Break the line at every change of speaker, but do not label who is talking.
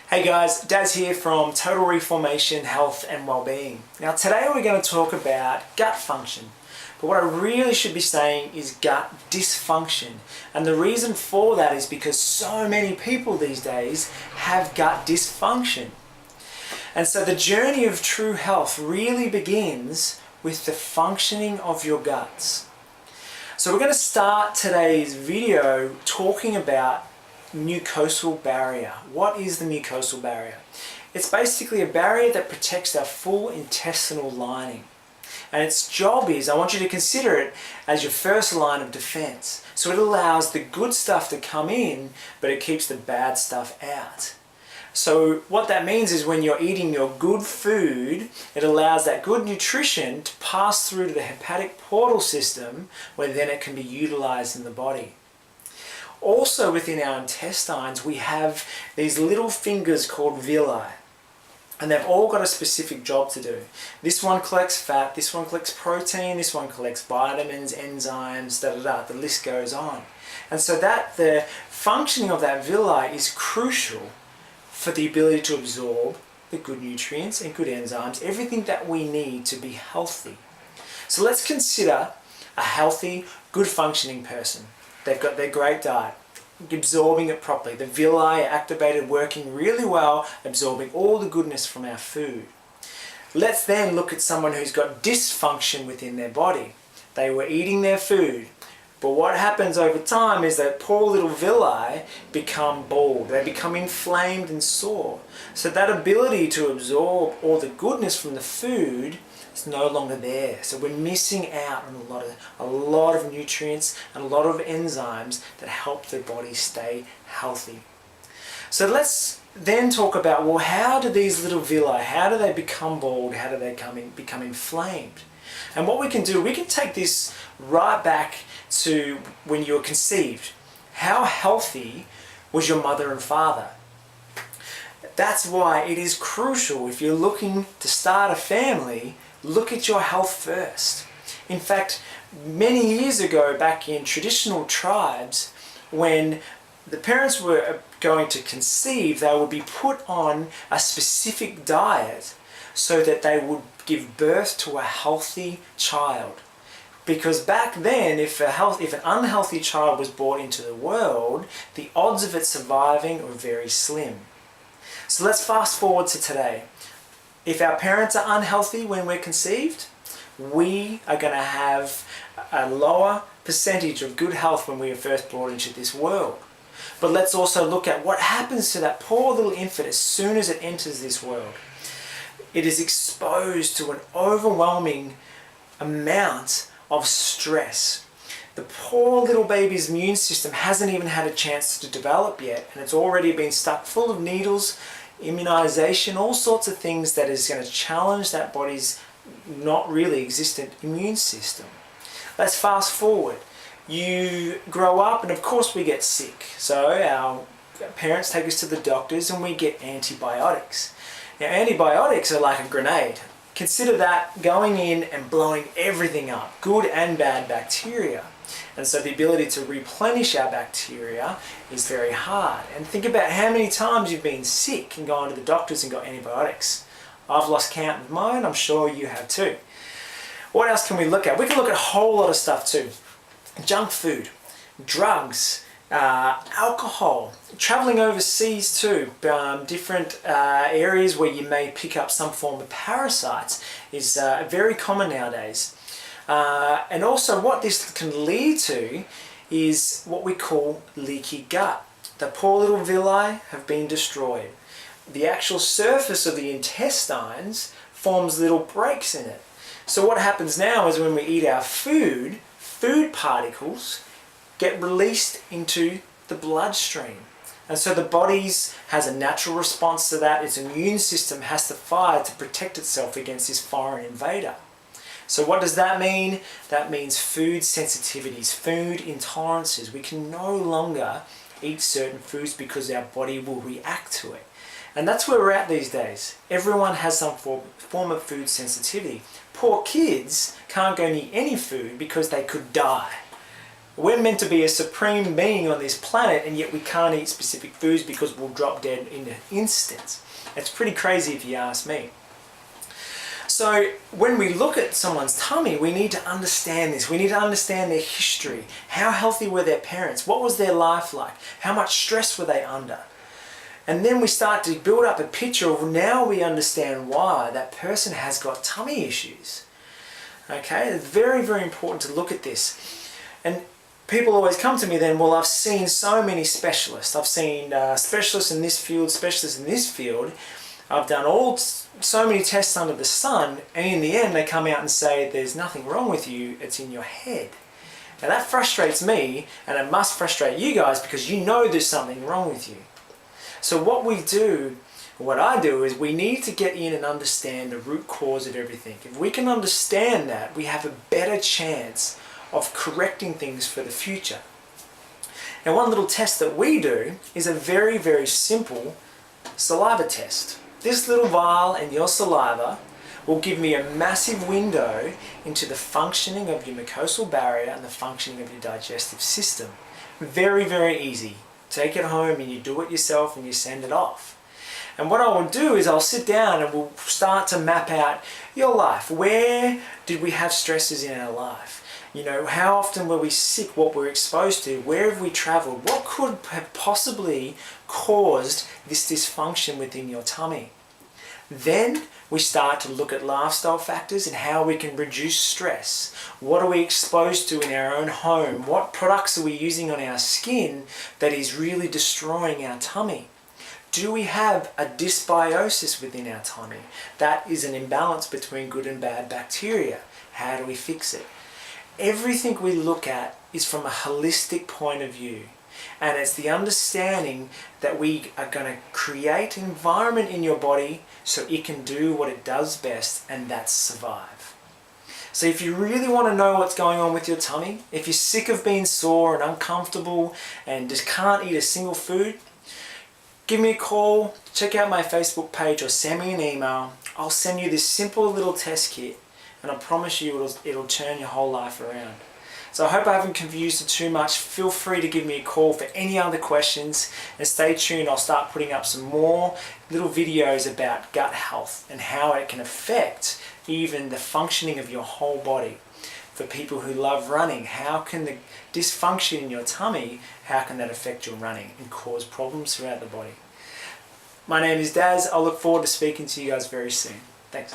Hey guys, Daz here from Total Reformation Health and Wellbeing. Now today we're going to talk about gut function, but what I really should be saying is gut dysfunction. And the reason for that is because so many people these days have gut dysfunction. And so the journey of true health really begins with the functioning of your guts. So we're going to start today's video talking about mucosal barrier. What is the mucosal barrier? It's basically a barrier that protects our full intestinal lining. And its job is, I want you to consider it as your first line of defense. So it allows the good stuff to come in, but it keeps the bad stuff out. So what that means is when you're eating your good food, it allows that good nutrition to pass through to the hepatic portal system, where then it can be utilized in the body. Also within our intestines, we have these little fingers called villi, and they've all got a specific job to do. This one collects fat, this one collects protein, this one collects vitamins, enzymes, the list goes on. And so that the functioning of that villi is crucial for the ability to absorb the good nutrients and good enzymes, everything that we need to be healthy. So let's consider a healthy, good functioning person. They've got their great diet, absorbing it properly. The villi are activated, working really well, absorbing all the goodness from our food. Let's then look at someone who's got dysfunction within their body. They were eating their food, but what happens over time is that poor little villi become bald. They become inflamed and sore. So that ability to absorb all the goodness from the food is no longer there. So we're missing out on a lot of nutrients and a lot of enzymes that help the body stay healthy. So let's then talk about, well, how do these little villi, how do they become bald? How do they become inflamed? And what we can do, we can take this right back to when you were conceived. How healthy was your mother and father? That's why it is crucial, if you're looking to start a family, look at your health first. In fact, many years ago, back in traditional tribes, when the parents were going to conceive, they would be put on a specific diet so that they would give birth to a healthy child. Because back then, if an unhealthy child was brought into the world, the odds of it surviving were very slim. So let's fast forward to today. If our parents are unhealthy when we're conceived, we are going to have a lower percentage of good health when we are first brought into this world. But let's also look at what happens to that poor little infant as soon as it enters this world. It is exposed to an overwhelming amount of stress. The poor little baby's immune system hasn't even had a chance to develop yet, and it's already been stuck full of needles, immunization, all sorts of things that is going to challenge that body's not really existent immune system. Let's fast forward. You grow up, and of course we get sick. So our parents take us to the doctors and we get antibiotics. Now antibiotics are like a grenade. Consider that going in and blowing everything up, good and bad bacteria. And so the ability to replenish our bacteria is very hard. And think about how many times you've been sick and gone to the doctors and got antibiotics. I've lost count of mine, I'm sure you have too. What else can we look at? We can look at a whole lot of stuff too. Junk food, drugs, alcohol, traveling overseas too, different areas where you may pick up some form of parasites is very common nowadays. And also what this can lead to is what we call leaky gut. The poor little villi have been destroyed. The actual surface of the intestines forms little breaks in it. So what happens now is when we eat our food, food particles get released into the bloodstream. And so the body has a natural response to that. Its immune system has to fire to protect itself against this foreign invader. So what does that mean? That means food sensitivities, food intolerances. We can no longer eat certain foods because our body will react to it. And that's where we're at these days. Everyone has some form of food sensitivity. Poor kids can't go near any food because they could die. We're meant to be a supreme being on this planet, and yet we can't eat specific foods because we'll drop dead in an instant. It's pretty crazy if you ask me. So when we look at someone's tummy, we need to understand this. We need to understand their history. How healthy were their parents? What was their life like? How much stress were they under? And then we start to build up a picture of, now we understand why that person has got tummy issues. Okay, it's very, very important to look at this. And people always come to me then, well, I've seen so many specialists. I've seen specialists in this field, specialists in this field. I've done so many tests under the sun, and in the end they come out and say there's nothing wrong with you, it's in your head. Now that frustrates me, and it must frustrate you guys, because you know there's something wrong with you. So what I do is we need to get in and understand the root cause of everything. If we can understand that, we have a better chance of correcting things for the future. Now, one little test that we do is a very, very simple saliva test. This little vial and your saliva will give me a massive window into the functioning of your mucosal barrier and the functioning of your digestive system. Very, very easy. Take it home and you do it yourself and you send it off. And what I will do is I'll sit down and we'll start to map out your life. Where did we have stresses in our life? You know, how often were we sick? What we're exposed to? Where have we traveled? What could have possibly caused this dysfunction within your tummy? Then we start to look at lifestyle factors and how we can reduce stress. What are we exposed to in our own home? What products are we using on our skin that is really destroying our tummy? Do we have a dysbiosis within our tummy? That is an imbalance between good and bad bacteria. How do we fix it? Everything we look at is from a holistic point of view. And it's the understanding that we are going to create an environment in your body so it can do what it does best, and that's survive. So if you really want to know what's going on with your tummy, if you're sick of being sore and uncomfortable and just can't eat a single food, give me a call, check out my Facebook page, or send me an email. I'll send you this simple little test kit, and I promise you it'll turn your whole life around. So I hope I haven't confused it too much. Feel free to give me a call for any other questions, and stay tuned. I'll start putting up some more little videos about gut health and how it can affect even the functioning of your whole body. For people who love running, how can the dysfunction in your tummy, how can that affect your running and cause problems throughout the body? My name is Daz. I'll look forward to speaking to you guys very soon. Thanks.